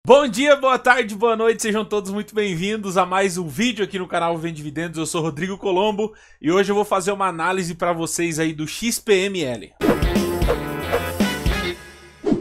Bom dia, boa tarde, boa noite, sejam todos muito bem-vindos a mais um vídeo aqui no canal Vem Dividendos. Eu sou Rodrigo Colombo e hoje eu vou fazer uma análise para vocês aí do XPML.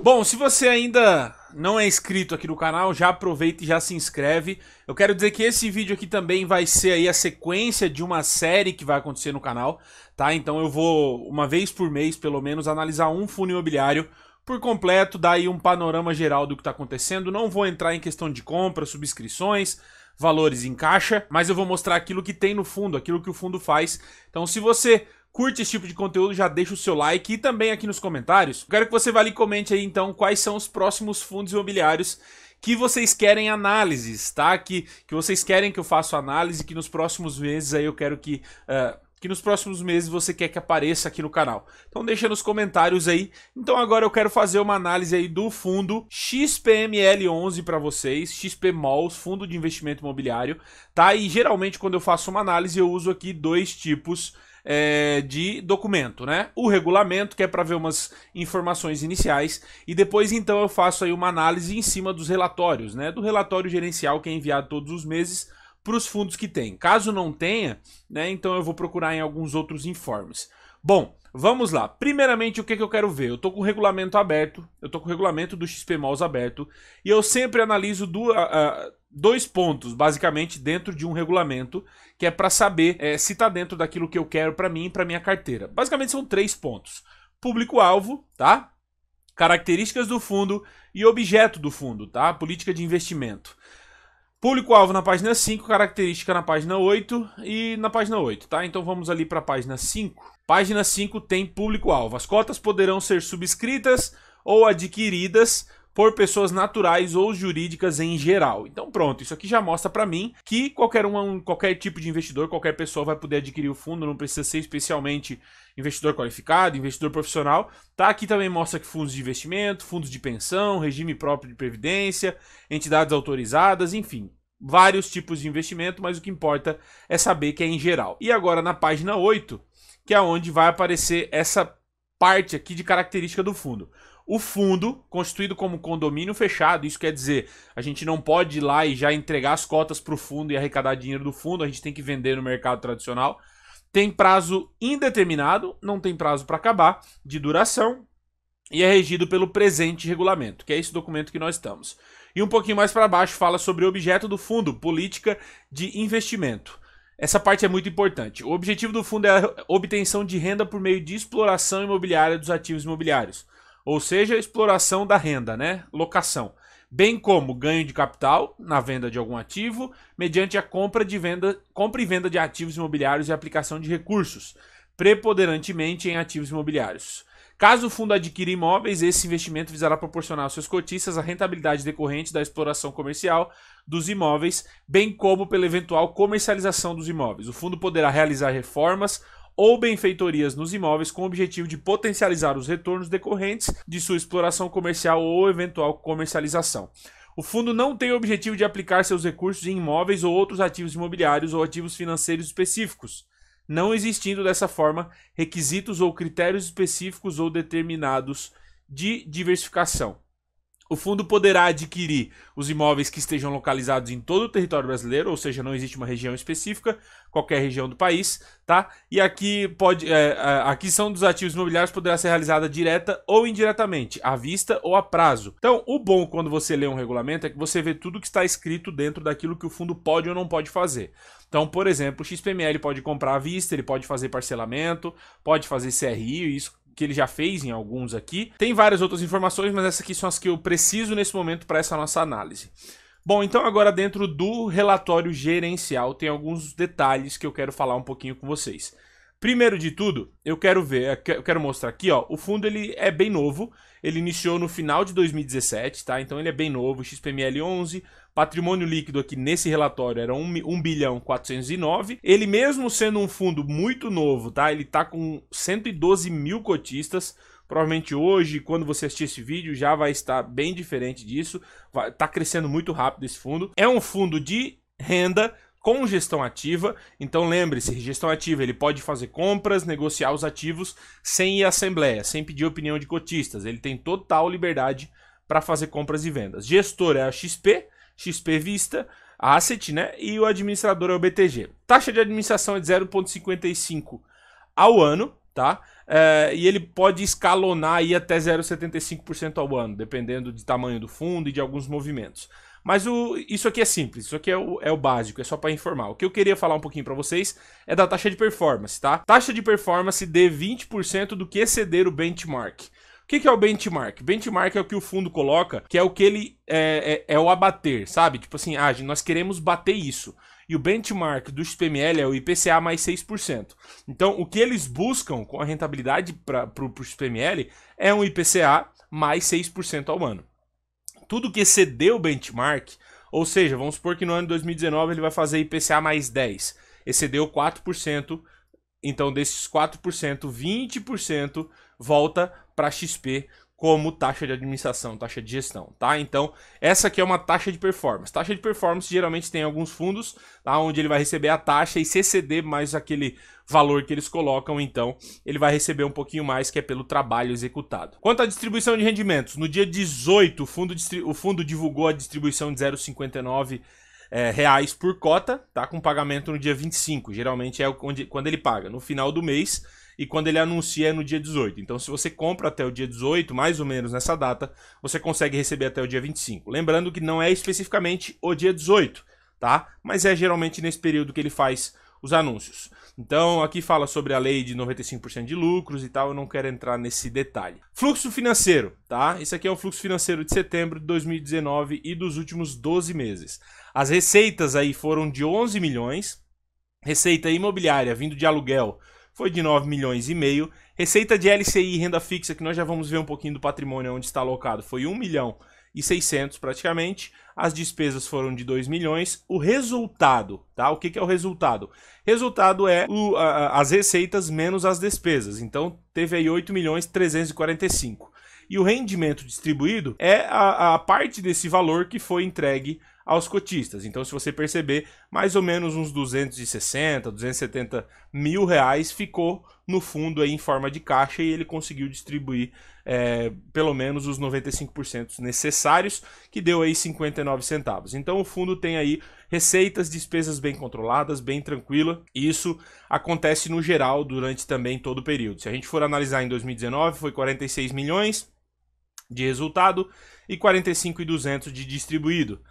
Bom, se você ainda não é inscrito aqui no canal, já aproveita e já se inscreve. Eu quero dizer que esse vídeo aqui também vai ser aí a sequência de uma série que vai acontecer no canal, tá? Então eu vou, uma vez por mês, pelo menos, analisar um fundo imobiliário por completo, dar aí um panorama geral do que está acontecendo. Não vou entrar em questão de compra, subscrições, valores em caixa, mas eu vou mostrar aquilo que tem no fundo, aquilo que o fundo faz. Então, se você curte esse tipo de conteúdo, já deixa o seu like e também aqui nos comentários. Quero que você vá ali e comente aí, então, quais são os próximos fundos imobiliários que vocês querem análises, tá? Que vocês querem que eu faça análise, que nos próximos meses aí eu quero que nos próximos meses você quer que apareça aqui no canal. Então deixa nos comentários aí. Então agora eu quero fazer uma análise aí do fundo XPML11 para vocês, XPMOLs, Fundo de Investimento Imobiliário, tá? E geralmente quando eu faço uma análise eu uso aqui dois tipos de documento, né? O regulamento, que é para ver umas informações iniciais, e depois então eu faço aí uma análise em cima dos relatórios, né? Do relatório gerencial que é enviado todos os meses para os fundos que tem. Caso não tenha, né, então eu vou procurar em alguns outros informes. Bom, vamos lá. Primeiramente, o que eu quero ver? Eu estou com o regulamento aberto, eu estou com o regulamento do XPMOLs aberto, e eu sempre analiso dois pontos, basicamente, dentro de um regulamento, que é para saber se está dentro daquilo que eu quero para mim e para minha carteira. Basicamente são três pontos. Público-alvo, tá? Características do fundo e objeto do fundo, tá? Política de investimento. Público-alvo na página 5, característica na página 8 e na página 8, tá? Então vamos ali para a página 5. Página 5 tem público-alvo. As cotas poderão ser subscritas ou adquiridas por pessoas naturais ou jurídicas em geral. Então pronto, isso aqui já mostra para mim que qualquer tipo de investidor, qualquer pessoa vai poder adquirir o fundo, não precisa ser especialmente investidor qualificado, investidor profissional. Tá? Aqui também mostra que fundos de investimento, fundos de pensão, regime próprio de previdência, entidades autorizadas, enfim, vários tipos de investimento, mas o que importa é saber que é em geral. E agora na página 8, que é onde vai aparecer essa parte aqui de característica do fundo. O fundo, constituído como condomínio fechado, isso quer dizer, a gente não pode ir lá e já entregar as cotas para o fundo e arrecadar dinheiro do fundo, a gente tem que vender no mercado tradicional. Tem prazo indeterminado, não tem prazo para acabar, de duração, e é regido pelo presente regulamento, que é esse documento que nós estamos. E um pouquinho mais para baixo fala sobre o objeto do fundo, política de investimento. Essa parte é muito importante. O objetivo do fundo é a obtenção de renda por meio de exploração imobiliária dos ativos imobiliários. Ou seja, exploração da renda, né? Locação. Bem como ganho de capital na venda de algum ativo, mediante a compra e venda de ativos imobiliários e aplicação de recursos, preponderantemente em ativos imobiliários. Caso o fundo adquira imóveis, esse investimento visará proporcionar aos seus cotistas a rentabilidade decorrente da exploração comercial dos imóveis, bem como pela eventual comercialização dos imóveis. O fundo poderá realizar reformas ou benfeitorias nos imóveis com o objetivo de potencializar os retornos decorrentes de sua exploração comercial ou eventual comercialização. O fundo não tem o objetivo de aplicar seus recursos em imóveis ou outros ativos imobiliários ou ativos financeiros específicos, não existindo dessa forma requisitos ou critérios específicos ou determinados de diversificação. O fundo poderá adquirir os imóveis que estejam localizados em todo o território brasileiro, ou seja, não existe uma região específica, qualquer região do país, tá? E aqui a aquisição dos ativos imobiliários poderá ser realizada direta ou indiretamente, à vista ou a prazo. Então, o bom quando você lê um regulamento é que você vê tudo que está escrito dentro daquilo que o fundo pode ou não pode fazer. Então, por exemplo, o XPML pode comprar à vista, ele pode fazer parcelamento, pode fazer CRI, isso que ele já fez em alguns aqui. Tem várias outras informações, mas essas aqui são as que eu preciso nesse momento para essa nossa análise. Bom, então agora dentro do relatório gerencial tem alguns detalhes que eu quero falar um pouquinho com vocês. Primeiro de tudo, eu quero mostrar aqui, ó, o fundo ele é bem novo, ele iniciou no final de 2017, tá? Então ele é bem novo, XPML 11, patrimônio líquido aqui nesse relatório era 1.409. Ele mesmo sendo um fundo muito novo, tá? Ele tá com 112 mil cotistas. Provavelmente hoje, quando você assistir esse vídeo, já vai estar bem diferente disso. Tá crescendo muito rápido esse fundo. É um fundo de renda com gestão ativa, então lembre-se, gestão ativa, ele pode fazer compras, negociar os ativos sem ir à assembleia, sem pedir opinião de cotistas, ele tem total liberdade para fazer compras e vendas. Gestor é a XP, XP Vista, a Asset, né? E o administrador é o BTG. Taxa de administração é de 0,55 ao ano, tá? E ele pode escalonar aí até 0,75% ao ano, dependendo do tamanho do fundo e de alguns movimentos. Mas isso aqui é simples, isso aqui é o básico, é só para informar. O que eu queria falar um pouquinho para vocês é da taxa de performance, tá? Taxa de performance de 20% do que exceder o benchmark. O que é o benchmark? Benchmark é o que o fundo coloca, que é o que ele é o abater, sabe? Tipo assim, nós queremos bater isso. E o benchmark do XPML é o IPCA mais 6%. Então, o que eles buscam com a rentabilidade para o XPML é um IPCA mais 6% ao ano. Tudo que exceder o benchmark, ou seja, vamos supor que no ano de 2019 ele vai fazer IPCA mais 10%, excedeu 4%, então desses 4%, 20% volta para XP como taxa de administração, taxa de gestão, tá? Então, essa aqui é uma taxa de performance. Taxa de performance geralmente tem alguns fundos, tá? Onde ele vai receber a taxa e se exceder mais aquele valor que eles colocam, então, ele vai receber um pouquinho mais, que é pelo trabalho executado. Quanto à distribuição de rendimentos, no dia 18, o fundo divulgou a distribuição de 0,59 reais por cota, tá? Com pagamento no dia 25, geralmente é quando ele paga, no final do mês, e quando ele anuncia é no dia 18. Então, se você compra até o dia 18, mais ou menos nessa data, você consegue receber até o dia 25. Lembrando que não é especificamente o dia 18, tá? Mas é geralmente nesse período que ele faz os anúncios. Então, aqui fala sobre a lei de 95% de lucros e tal, eu não quero entrar nesse detalhe. Fluxo financeiro, tá? Esse aqui é o fluxo financeiro de setembro de 2019 e dos últimos 12 meses. As receitas aí foram de 11 milhões, receita imobiliária vindo de aluguel foi de 9 milhões e meio, receita de LCI e renda fixa, que nós já vamos ver um pouquinho do patrimônio onde está alocado, foi 1 milhão e 600 praticamente, as despesas foram de 2 milhões, o resultado, tá? O que é o resultado? Resultado é as receitas menos as despesas, então teve aí 8 milhões 345. E o rendimento distribuído é a parte desse valor que foi entregue aos cotistas. Então, se você perceber, mais ou menos uns 260, 270 mil reais ficou no fundo aí em forma de caixa e ele conseguiu distribuir pelo menos os 95% necessários, que deu aí 59 centavos. Então, o fundo tem aí receitas, despesas bem controladas, bem tranquila. E isso acontece no geral durante também todo o período. Se a gente for analisar em 2019, foi 46 milhões de resultado e 45.200 de distribuído.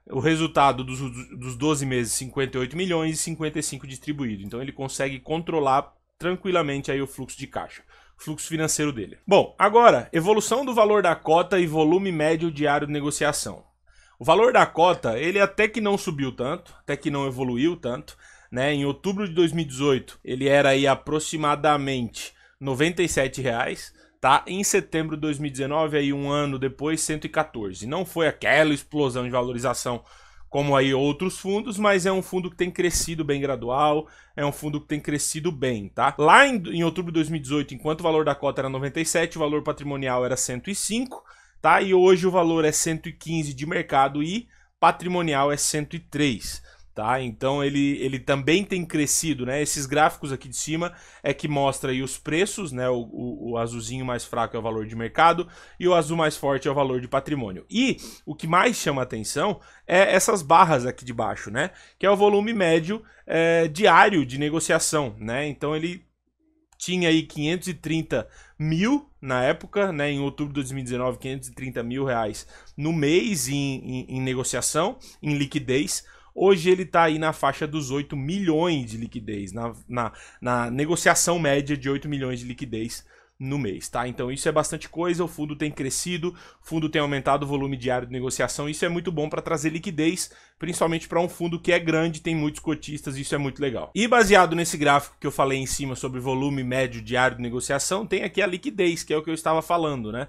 O resultado dos 12 meses, 58 milhões e 55 distribuído. Então ele consegue controlar tranquilamente aí o fluxo de caixa, fluxo financeiro dele. Bom, agora, evolução do valor da cota e volume médio diário de negociação. O valor da cota, ele até que não subiu tanto, até que não evoluiu tanto, né? Em outubro de 2018, ele era aí aproximadamente R$ 97,00. Tá? Em setembro de 2019, aí um ano depois, 114. Não foi aquela explosão de valorização como aí outros fundos, mas é um fundo que tem crescido bem gradual, é um fundo que tem crescido bem, tá? Lá em outubro de 2018, enquanto o valor da cota era 97, o valor patrimonial era 105, tá? E hoje o valor é 115 de mercado e patrimonial é 103. Tá? Então ele também tem crescido, né? Esses gráficos aqui de cima é que mostra aí os preços, né? O azulzinho mais fraco é o valor de mercado e o azul mais forte é o valor de patrimônio. E o que mais chama atenção é essas barras aqui de baixo, né? Que é o volume médio diário de negociação, né? Então ele tinha aí 530 mil na época, né? Em outubro de 2019, 530 mil reais no mês em negociação, em liquidez. Hoje ele está aí na faixa dos 8 milhões de liquidez, na negociação média de 8 milhões de liquidez no mês, tá? Então isso é bastante coisa, o fundo tem crescido, o fundo tem aumentado o volume diário de negociação, isso é muito bom para trazer liquidez, principalmente para um fundo que é grande, tem muitos cotistas, isso é muito legal. E baseado nesse gráfico que eu falei em cima sobre volume médio diário de negociação, tem aqui a liquidez, que é o que eu estava falando, né?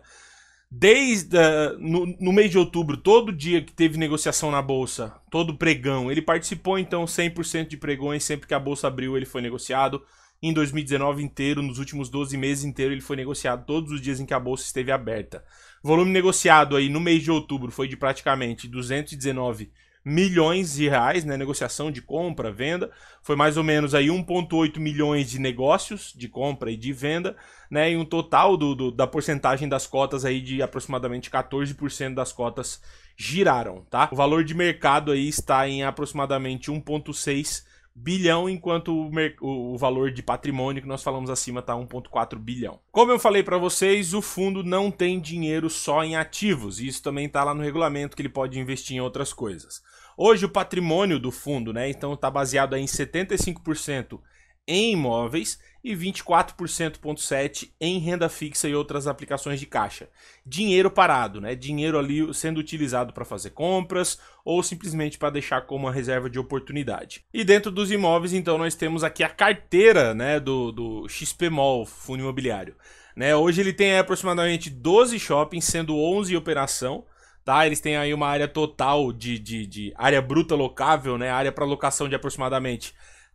Desde no mês de outubro, todo dia que teve negociação na bolsa, todo pregão, ele participou então 100% de pregões, sempre que a bolsa abriu ele foi negociado. Em 2019 inteiro, nos últimos 12 meses inteiros, ele foi negociado todos os dias em que a bolsa esteve aberta. O volume negociado aí no mês de outubro foi de praticamente 219 milhões de reais, né, negociação de compra, venda, foi mais ou menos aí 1,8 milhões de negócios de compra e de venda, né, e um total da porcentagem das cotas aí de aproximadamente 14% das cotas giraram, tá? O valor de mercado aí está em aproximadamente 1,6 bilhão, enquanto o valor de patrimônio que nós falamos acima está 1,4 bilhão. Como eu falei para vocês, o fundo não tem dinheiro só em ativos, e isso também está lá no regulamento que ele pode investir em outras coisas. Hoje o patrimônio do fundo, né, então está baseado aí em 75% em imóveis e 24,7% em renda fixa e outras aplicações de caixa. Dinheiro parado, né? Dinheiro ali sendo utilizado para fazer compras ou simplesmente para deixar como uma reserva de oportunidade. E dentro dos imóveis, então, nós temos aqui a carteira, né, do XPMOL, Fundo Imobiliário. Né? Hoje ele tem aproximadamente 12 shoppings, sendo 11 em operação. Tá, eles têm aí uma área total de área bruta locável, né? Área para locação de aproximadamente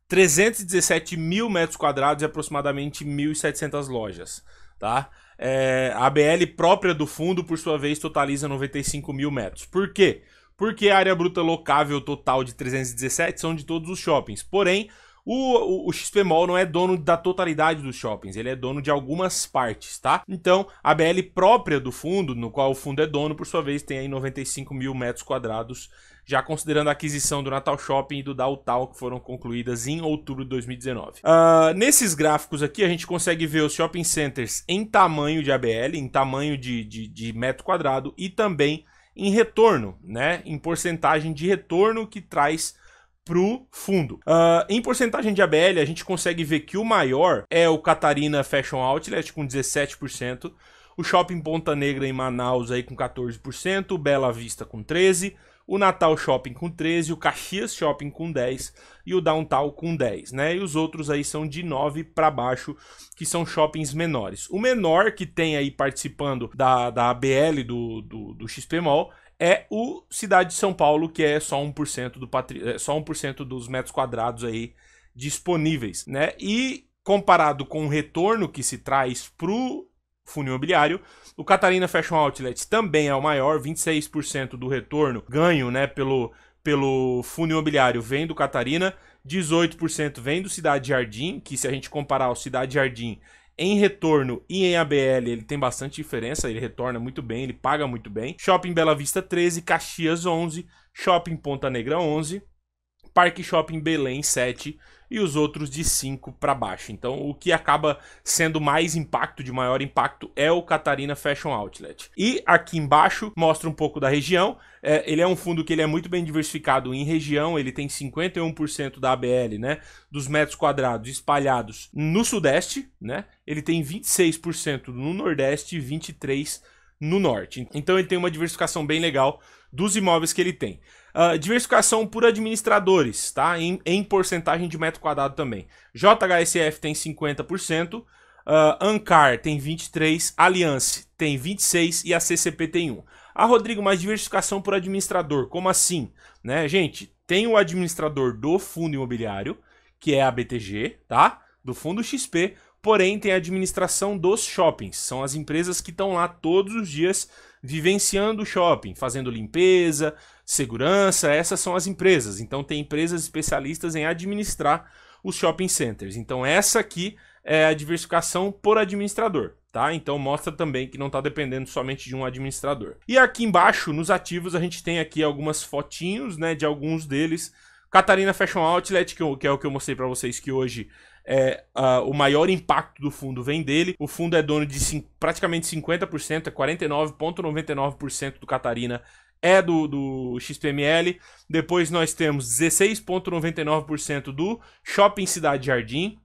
317 mil metros quadrados e aproximadamente 1.700 lojas, tá? A ABL própria do fundo, por sua vez, totaliza 95 mil metros. Por quê? Porque a área bruta locável total de 317 são de todos os shoppings. Porém, o XPMOL não é dono da totalidade dos shoppings, ele é dono de algumas partes, tá? Então, a ABL própria do fundo, no qual o fundo é dono, por sua vez, tem aí 95 mil metros quadrados, já considerando a aquisição do Natal Shopping e do Downtown, que foram concluídas em outubro de 2019. Nesses gráficos aqui, a gente consegue ver os shopping centers em tamanho de ABL, em tamanho de metro quadrado e também em retorno, né? Em porcentagem de retorno que traz pro fundo. Em porcentagem de ABL, a gente consegue ver que o maior é o Catarina Fashion Outlet, com 17%, o Shopping Ponta Negra em Manaus aí com 14%, o Bela Vista com 13%, o Natal Shopping com 13%, o Caxias Shopping com 10% e o Downtown com 10%, né? E os outros aí são de 9% para baixo, que são shoppings menores. O menor que tem aí participando da ABL do XPMOL é o Cidade de São Paulo, que é só 1% dos metros quadrados aí disponíveis, né? E comparado com o retorno que se traz pro fundo imobiliário, o Catarina Fashion Outlet também é o maior, 26% do retorno ganho, né, pelo fundo imobiliário vem do Catarina, 18% vem do Cidade Jardim, que se a gente comparar o Cidade Jardim em retorno e em ABL, ele tem bastante diferença, ele retorna muito bem, ele paga muito bem. Shopping Bela Vista 13%, Caxias 11%, Shopping Ponta Negra 11%, Parque Shopping Belém 7% e os outros de 5% para baixo. Então o que acaba sendo mais impacto, de maior impacto, é o Catarina Fashion Outlet. E aqui embaixo mostra um pouco da região. Ele é um fundo que ele é muito bem diversificado em região, ele tem 51% da ABL, né, dos metros quadrados espalhados no Sudeste, né? Ele tem 26% no Nordeste e 23% no Norte. Então ele tem uma diversificação bem legal dos imóveis que ele tem. Diversificação por administradores, tá? Em porcentagem de metro quadrado também. JHSF tem 50%, Ancar tem 23%, Alliance tem 26% e a CCP tem 1%. Rodrigo, mas diversificação por administrador, como assim? Né, gente, tem o administrador do fundo imobiliário, que é a BTG, tá? Do fundo XP, porém tem a administração dos shoppings, são as empresas que estão lá todos os dias vivenciando o shopping, fazendo limpeza, segurança, essas são as empresas. Então tem empresas especialistas em administrar os shopping centers. Então essa aqui é a diversificação por administrador, tá? Então mostra também que não está dependendo somente de um administrador. E aqui embaixo, nos ativos, a gente tem aqui algumas fotinhos, né, de alguns deles. Catarina Fashion Outlet, que é o que eu mostrei para vocês, que hoje o maior impacto do fundo vem dele. O fundo é dono de praticamente 50%, é 49,99% do Catarina é do XPML. Depois nós temos 16,99% do Shopping Cidade Jardim,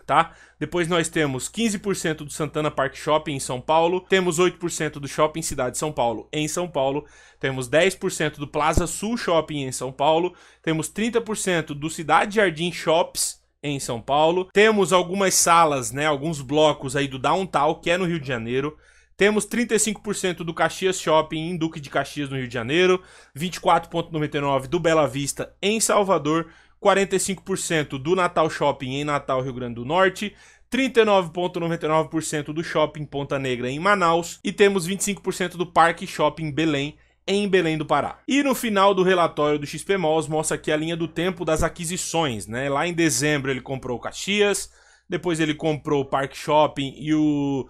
tá? Depois nós temos 15% do Santana Park Shopping em São Paulo, temos 8% do Shopping Cidade de São Paulo em São Paulo, temos 10% do Plaza Sul Shopping em São Paulo, temos 30% do Cidade Jardim Shops em São Paulo, temos algumas salas, né, alguns blocos aí do Downtown, que é no Rio de Janeiro, temos 35% do Caxias Shopping em Duque de Caxias, no Rio de Janeiro, 24,99% do Bela Vista em Salvador, 45% do Natal Shopping em Natal, Rio Grande do Norte, 39,99% do Shopping Ponta Negra em Manaus e temos 25% do Parque Shopping Belém em Belém do Pará. E no final do relatório do XP Malls mostra aqui a linha do tempo das aquisições, né? Lá em dezembro ele comprou o Caxias, depois ele comprou o Park Shopping e o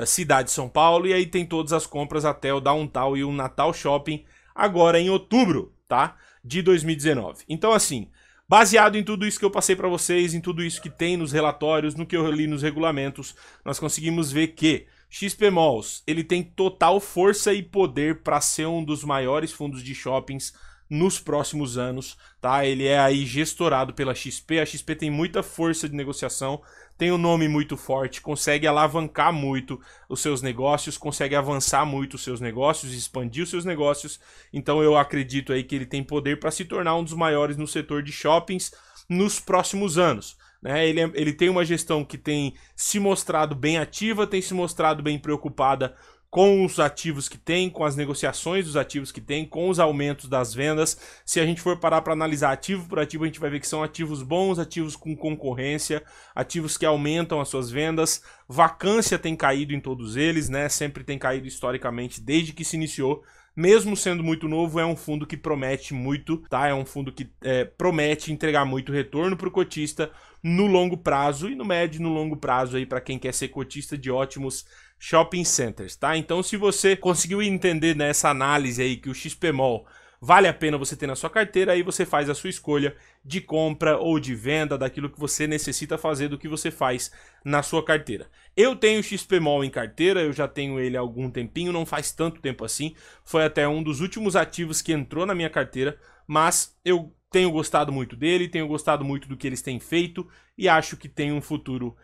Cidade de São Paulo, e aí tem todas as compras até o Downtown e o Natal Shopping, agora em outubro, tá? De 2019. Então assim, baseado em tudo isso que eu passei para vocês, em tudo isso que tem nos relatórios, no que eu li nos regulamentos, nós conseguimos ver que XP Malls, ele tem total força e poder para ser um dos maiores fundos de shoppings nos próximos anos, tá? Ele é aí gestorado pela XP, a XP tem muita força de negociação, tem um nome muito forte, consegue alavancar muito os seus negócios, consegue avançar muito os seus negócios, expandir os seus negócios, então eu acredito aí que ele tem poder para se tornar um dos maiores no setor de shoppings nos próximos anos. Né? Ele tem uma gestão que tem se mostrado bem ativa, tem se mostrado bem preocupada com os ativos que tem, com as negociações dos ativos que tem, com os aumentos das vendas. Se a gente for parar para analisar ativo por ativo, a gente vai ver que são ativos bons, ativos com concorrência, ativos que aumentam as suas vendas. Vacância tem caído em todos eles, né? Sempre tem caído historicamente desde que se iniciou. Mesmo sendo muito novo, é um fundo que promete muito, tá? É um fundo que promete entregar muito retorno para o cotista no longo prazo e no médio e no longo prazo aí para quem quer ser cotista de ótimos shopping centers, tá? Então, se você conseguiu entender nessa análise aí que o XP Mall vale a pena você ter na sua carteira, aí você faz a sua escolha de compra ou de venda daquilo que você necessita fazer, do que você faz na sua carteira. Eu tenho o XP Mall em carteira, eu já tenho ele há algum tempinho, não faz tanto tempo assim, foi até um dos últimos ativos que entrou na minha carteira, mas eu tenho gostado muito dele, tenho gostado muito do que eles têm feito e acho que tem um futuro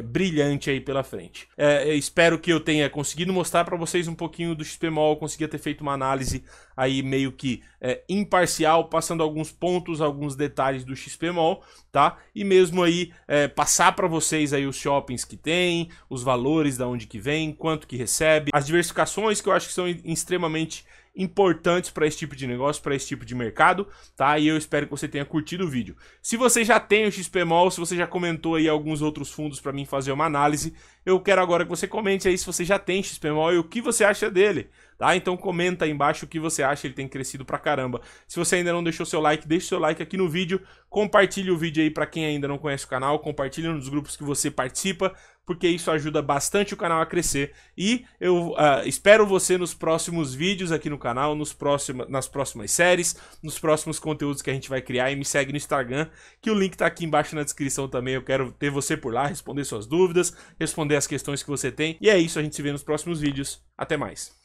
brilhante aí pela frente. Espero que eu tenha conseguido mostrar para vocês um pouquinho do XP Mall, conseguia ter feito uma análise aí meio que imparcial, passando alguns pontos, alguns detalhes do XP Mall, tá? E mesmo aí passar para vocês aí os shoppings que tem, os valores da onde que vem, quanto que recebe, as diversificações que eu acho que são extremamente importantes para esse tipo de negócio, para esse tipo de mercado, tá? E eu espero que você tenha curtido o vídeo. Se você já tem o XP Mall, se você já comentou aí alguns outros fundos para mim fazer uma análise, eu quero agora que você comente aí se você já tem XP Mall e o que você acha dele, tá? Então comenta aí embaixo o que você acha, ele tem crescido pra caramba. Se você ainda não deixou seu like, deixa seu like aqui no vídeo, compartilhe o vídeo aí para quem ainda não conhece o canal, compartilhe nos grupos que você participa, porque isso ajuda bastante o canal a crescer. E eu espero você nos próximos vídeos aqui no canal, nas próximas séries, nos próximos conteúdos que a gente vai criar. E me segue no Instagram, que o link tá aqui embaixo na descrição também. Eu quero ter você por lá, responder suas dúvidas, responder as questões que você tem. E é isso, a gente se vê nos próximos vídeos. Até mais!